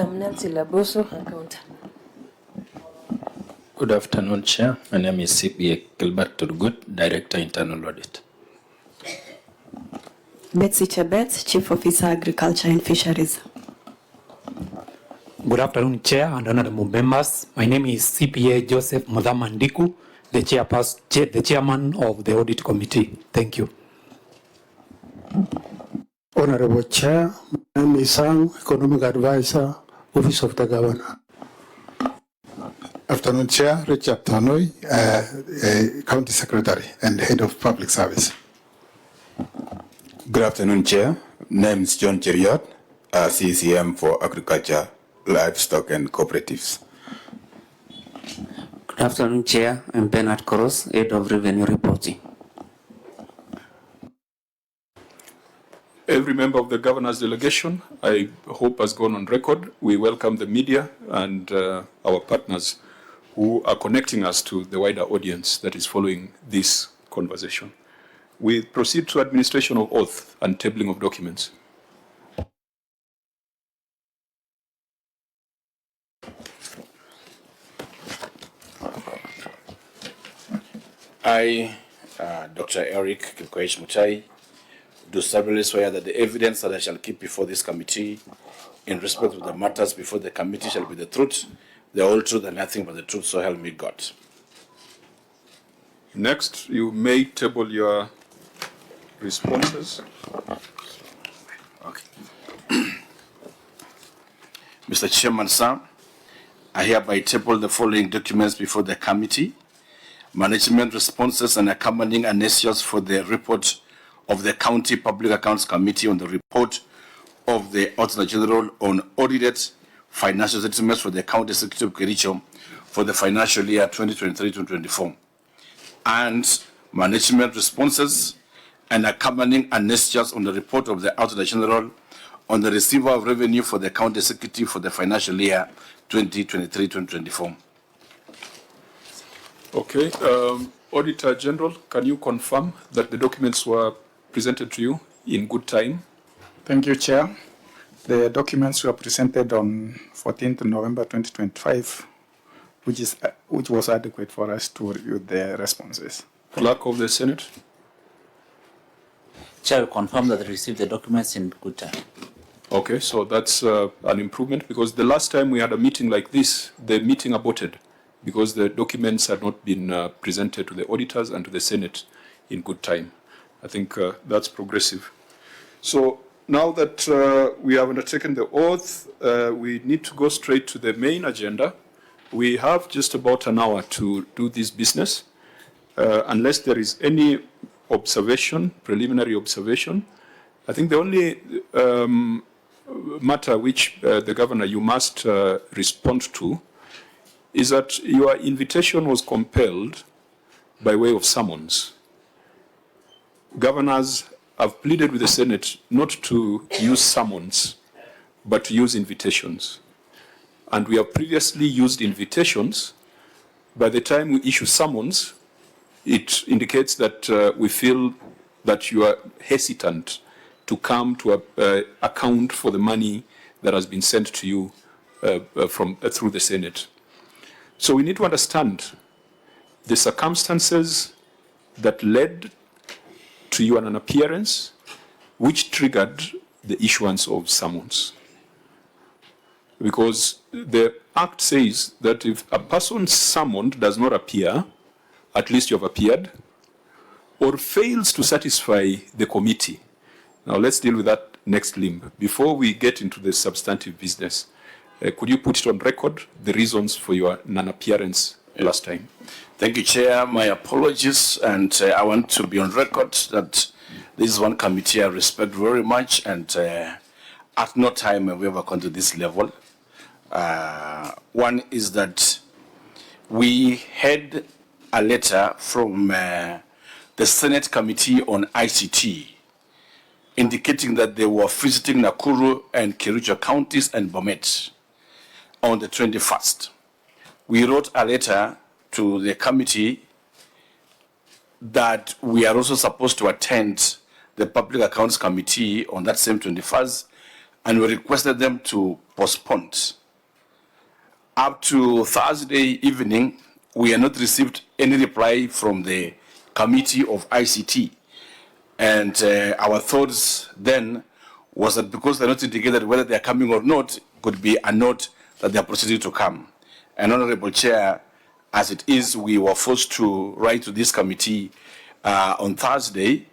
I'm Nancy Laboso, accountant. Good afternoon, Chair. My name is CPA Gilbert Turgut, Director Internal Audit. Betsy Chebet, Chief Officer, Agriculture and Fisheries. Good afternoon, Chair and honorable members. My name is CPA Joseph Mudhamandiku, the Chairman of the Audit Committee. Thank you. Honorable Chair, my name is Sang, Economic Advisor, Office of the Governor. Afternoon, Chair. Richard Tanoi, County Secretary and Head of Public Service. Good afternoon, Chair. Name is John Cheriot, CCM for Agriculture, Livestock and Cooperatives. Good afternoon, Chair. I'm Bernard Koros, Head of Revenue Reporting. Every member of the Governor's delegation, I hope, has gone on record. We welcome the media and our partners who are connecting us to the wider audience that is following this conversation. We proceed to administration of oath and tabling of documents. I, Dr. Eric Mutai, do solemnly swear that the evidence that I shall keep before this committee in respect of the matters before the committee shall be the truth, the whole truth, and nothing but the truth, so help me God. Next, you may table your responses. Okay. Mr. Chairman, sir, I hereby table the following documents before the committee: management responses and accompanying annexures for the report of the County Public Accounts Committee on the report of the Auditor General on audited financial statements for the County Executive of Kericho for the financial year 2023-2024, and management responses and accompanying annexures on the report of the Auditor General on the receiver of revenue for the County Executive for the financial year 2023-2024. Okay. Auditor General, can you confirm that the documents were presented to you in good time? Thank you, Chair. The documents were presented on 14th November 2025, which was adequate for us to review the responses. Clerk of the Senate. Chair, will confirm that they received the documents in good time. Okay, so that's an improvement, because the last time we had a meeting like this, the meeting aborted because the documents had not been presented to the auditors and to the Senate in good time. I think that's progressive. So now that we have undertaken the oath, we need to go straight to the main agenda. We have just about an hour to do this business. Unless there is any observation, preliminary observation, I think the only matter which the Governor, you must respond to is that your invitation was compelled by way of summons. Governors have pleaded with the Senate not to use summons, but to use invitations. And we have previously used invitations. By the time we issue summons, it indicates that we feel that you are hesitant to come to account for the money that has been sent to you through the Senate. So we need to understand the circumstances that led to your non-appearance, which triggered the issuance of summons. Because the Act says that if a person summoned does not appear, at least you have appeared, or fails to satisfy the committee. Now let's deal with that next limb. Before we get into the substantive business, could you put it on record, the reasons for your non-appearance last time? Thank you, Chair. My apologies, and I want to be on record that this is one committee I respect very much, and at no time have we ever gone to this level. One is that we had a letter from the Senate Committee on ICT indicating that they were visiting Nakuru and Kericho counties and Bomet on the 21st. We wrote a letter to the committee that we are also supposed to attend the Public Accounts Committee on that same 21st, and we requested them to postponed. Up to Thursday evening, we have not received any reply from the Committee of ICT. And our thoughts then was that because they're not indicated whether they're coming or not, could be a note that they're proceeding to come. And Honorable Chair, as it is, we were forced to write to this committee on Thursday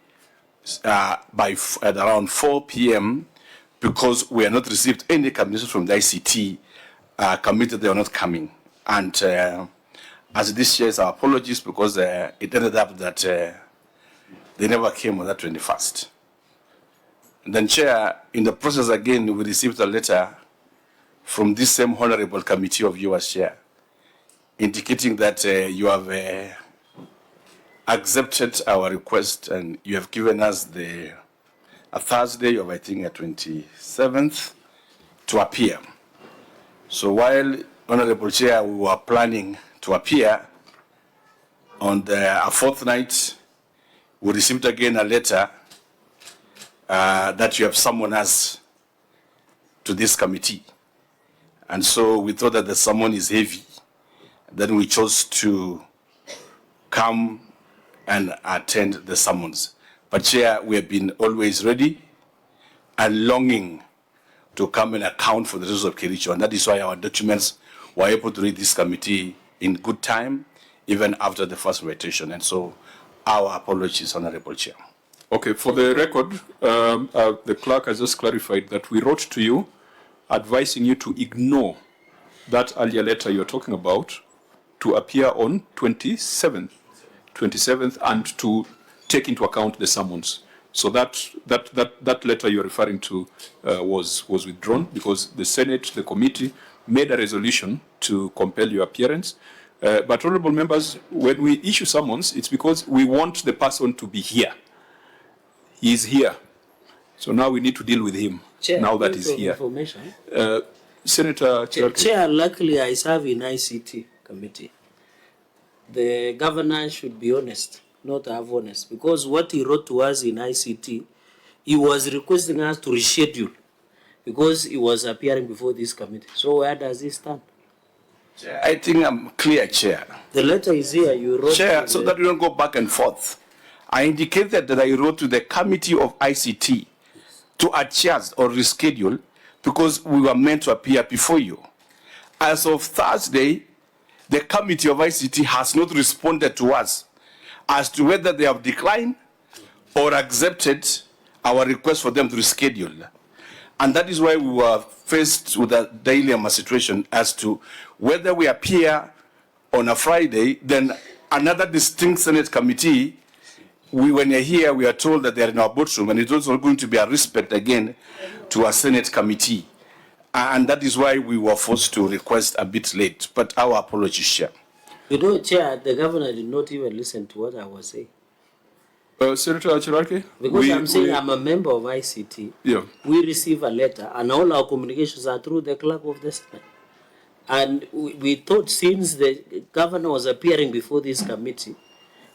at around 4 p.m. because we have not received any communication from the ICT committee that they are not coming. And as this shares our apologies because it ended up that they never came on that 21st. And then, Chair, in the process again, we received a letter from this same honorable committee of yours, Chair, indicating that you have accepted our request and you have given us a Thursday of, I think, a 27th to appear. So while, Honorable Chair, we were planning to appear on a fortnight, we received again a letter that you have summoned us to this committee. And so we thought that the summon is heavy. Then we chose to come and attend the summons. But Chair, we have been always ready and longing to come and account for the results of Kericho. And that is why our documents were able to reach this committee in good time, even after the first invitation. And so our apologies, Honorable Chair. Okay, for the record, the clerk has just clarified that we wrote to you advising you to ignore that earlier letter you're talking about, to appear on 27th and to take into account the summons. So that letter you're referring to was withdrawn because the Senate, the committee, made a resolution to compel your appearance. But honorable members, when we issue summons, it's because we want the person to be here. He is here. So now we need to deal with him. Chair, now that he's here. Senator Chair, luckily I serve in ICT committee. The governor should be honest, not have honest, because what he wrote to us in ICT, he was requesting us to reschedule because he was appearing before this committee. So where does he stand? I think I'm clear, Chair. The letter is here. You wrote. Chair, so that we don't go back and forth. I indicated that I wrote to the Committee of ICT to adjust or reschedule because we were meant to appear before you. As of Thursday, the Committee of ICT has not responded to us as to whether they have declined or accepted our request for them to reschedule. And that is why we were faced with a dilemma situation as to whether we appear on a Friday, then another distinct Senate committee, when you're here, we are told that they're in our boardroom, and it's also going to be a respect again to a Senate committee. And that is why we were forced to request a bit late. But our apologies, Chair. You know, Chair, the governor did not even listen to what I was saying. Senator Achirake? Because I'm saying I'm a member of ICT. Yeah. We receive a letter, and all our communications are through the clerk of the Senate. And we thought since the governor was appearing before this committee,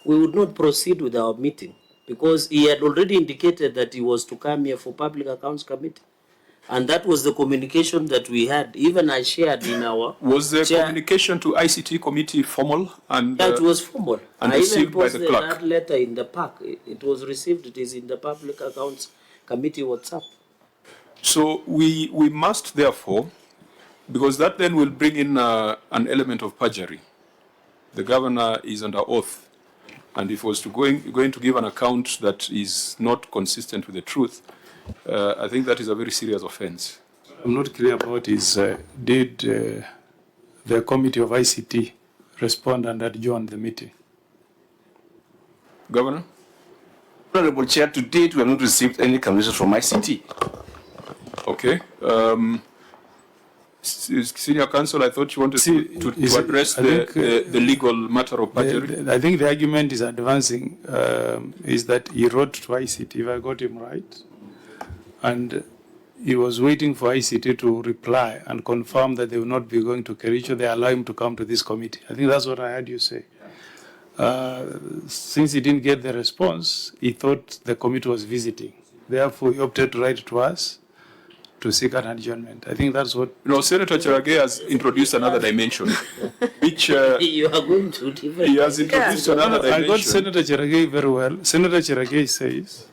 we would not proceed with our meeting because he had already indicated that he was to come here for Public Accounts Committee. And that was the communication that we had. Even I shared in our... Was the communication to ICT committee formal? And yeah, it was formal. And received by the clerk? That letter in the pack. It was received. It is in the Public Accounts Committee WhatsApp. So we must therefore, because that then will bring in an element of perjury. The governor is under oath. And if he was going to give an account that is not consistent with the truth, I think that is a very serious offense. I'm not clear about is did the Committee of ICT respond and adjourn the meeting? Governor? Honorable Chair, to date we have not received any communication from ICT. Okay. Senior Counsel, I thought you wanted to address the legal matter of perjury. I think the argument is advancing is that he wrote to ICT, if I got him right, and he was waiting for ICT to reply and confirm that they will not be going to Kericho. They allow him to come to this committee. I think that's what I heard you say. Since he didn't get the response, he thought the committee was visiting. Therefore, he opted to write to us to seek an adjournment. I think that's what. No, Senator Cherargei has introduced another dimension, which You are going to different. he has introduced another I dimension. got Senator Cherargei very well. Senator Cherargei says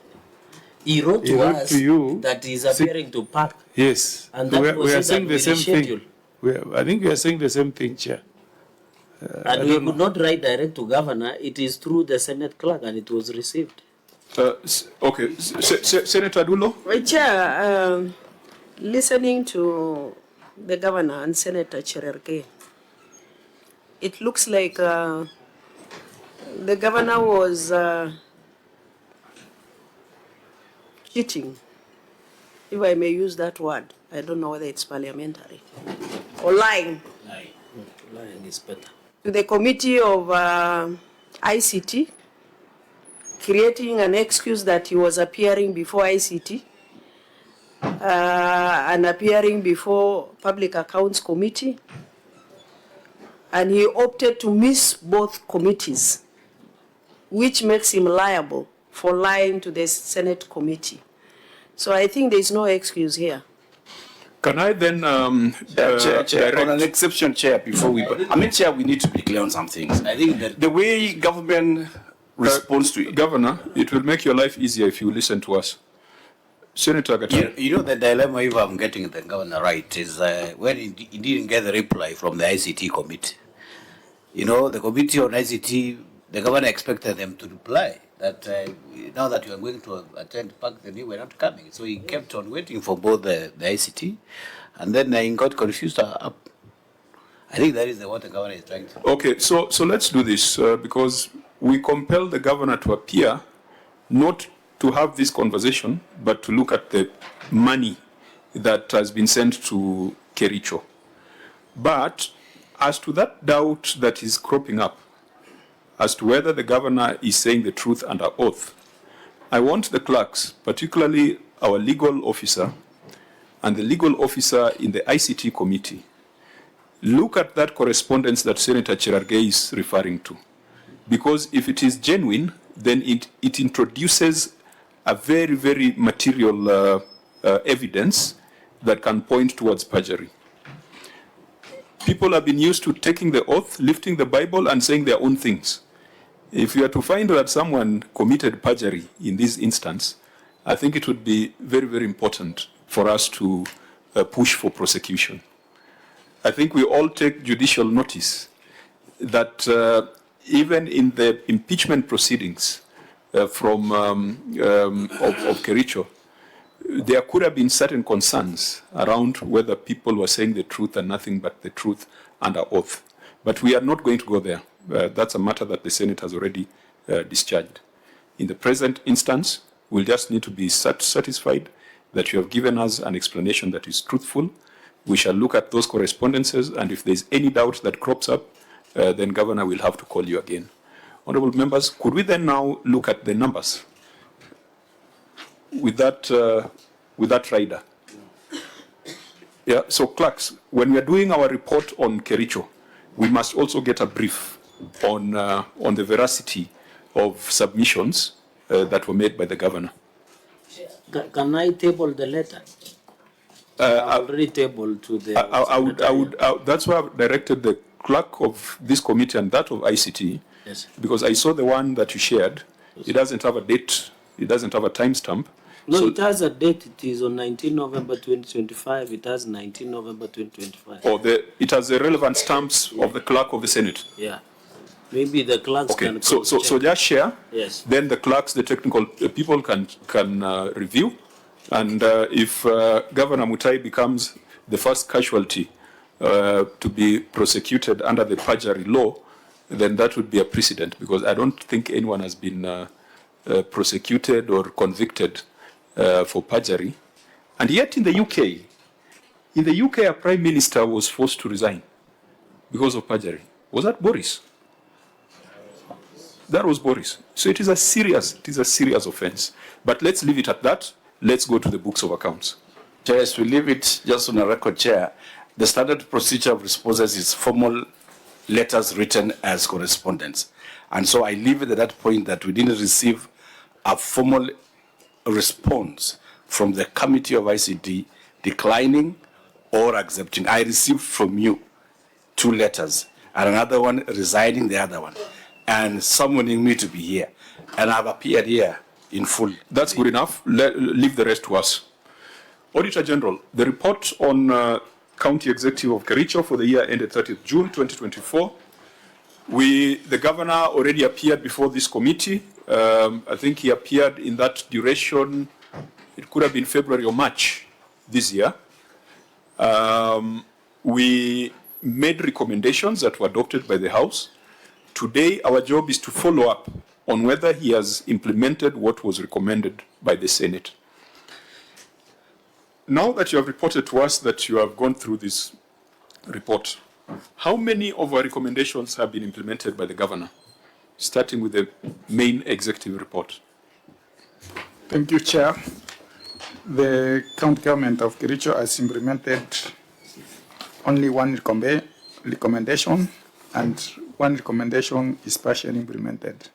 He wrote He to wrote us to you, that he is appearing to park. yes, And that we was are it saying that the we same reschedule. thing. I think we are saying the same thing, Chair. And we could not write direct to governor. It is through the Senate clerk and it was received. Okay, Senator Dulo? Well, Chair, listening to the governor and Senator Cherargei, it looks like the governor was cheating, if I may use that word. I don't know whether it's parliamentary, or lying Lying is better. to the committee of ICT, creating an excuse that he was appearing before ICT and appearing before Public Accounts Committee, and he opted to miss both committees, which makes him liable for lying to the Senate committee. So I think there is no excuse here. Can I then Chair, on an exception, Chair, before we... Chair, we need to be clear on some things. I think that the way government responds to it... Governor, it will make your life easier if you listen to us. Senator Gata. You know, the dilemma, if I'm getting the governor right, is when he didn't get the reply from the ICT committee. You know, the committee on ICT, the governor expected them to reply that now that you are going to attend Park, then you were not coming. So he kept on waiting for both the ICT, and then he got confused up. I think that is what the governor is trying to do. Okay, so let's do this because we compel the governor to appear, not to have this conversation, but to look at the money that has been sent to Kericho. But as to that doubt that is cropping up, as to whether the governor is saying the truth under oath, I want the clerks, particularly our legal officer and the legal officer in the ICT committee, look at that correspondence that Senator Cherargei is referring to. Because if it is genuine, then it introduces a very, very material evidence that can point towards perjury. People have been used to taking the oath, lifting the Bible, and saying their own things. If you are to find that someone committed perjury in this instance, I think it would be very, very important for us to push for prosecution. I think we all take judicial notice that even in the impeachment proceedings of Kericho, there could have been certain concerns around whether people were saying the truth and nothing but the truth under oath. But we are not going to go there. That's a matter that the Senate has already discharged. In the present instance, we'll just need to be satisfied that you have given us an explanation that is truthful. We shall look at those correspondences, and if there's any doubt that crops up, then Governor will have to call you again. Honorable members, could we then now look at the numbers with that rider? Yeah, so clerks, when we are doing our report on Kericho, we must also get a brief on the veracity of submissions that were made by the governor. Can I table the letter? Already tabled to the... I would, that's why I've directed the clerk of this committee and that of ICT, yes, because I saw the one that you shared. Yes. It doesn't have a date. It doesn't have a timestamp. No, so it has a date. It is on 19 November 2025. It has 19 November 2025. Or it has the relevant stamps of the clerk of the Senate. Yeah. Maybe the clerks can... So just share. Yes. Then the clerks, the technical people can review. And if Governor Mutai becomes the first casualty to be prosecuted under the perjury law, then that would be a precedent, because I don't think anyone has been prosecuted or convicted for perjury. And yet in the UK, a prime minister was forced to resign because of perjury. Was that Boris? That was Boris. So it is a serious offense. But let's leave it at that. Let's go to the books of accounts. Chair, as we leave it just on a record, Chair, the standard procedure of responses is formal letters written as correspondence. And so I leave it at that point that we didn't receive a formal response from the Committee of ICT declining or accepting. I received from you 2 letters, and another one resigning the other one, and summoning me to be here. And I've appeared here in full. That's good enough. Leave the rest to us. Auditor General, the report on County Executive of Kericho for the year ended 30th June 2024. The governor already appeared before this committee. I think he appeared in that duration. It could have been February or March this year. We made recommendations that were adopted by the House. Today, our job is to follow up on whether he has implemented what was recommended by the Senate. Now that you have reported to us that you have gone through this report, how many of our recommendations have been implemented by the governor, starting with the main executive report? Thank you, Chair. The county government of Kericho has implemented only one recommendation, and one recommendation is partially implemented.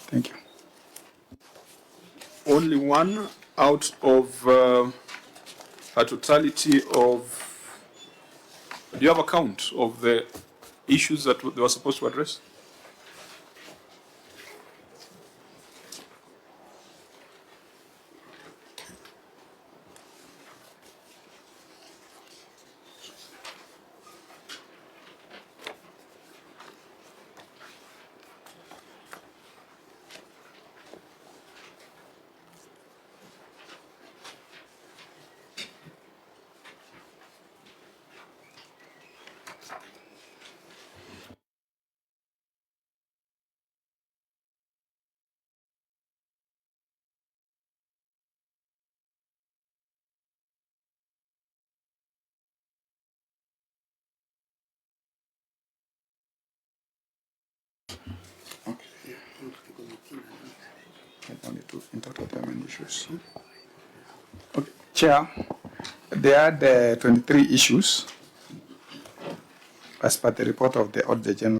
Thank you. Only one out of a totality of... Do you have a count of the issues that they were supposed to address? Okay. Chair, there are 23 issues as per the report of the Auditor General.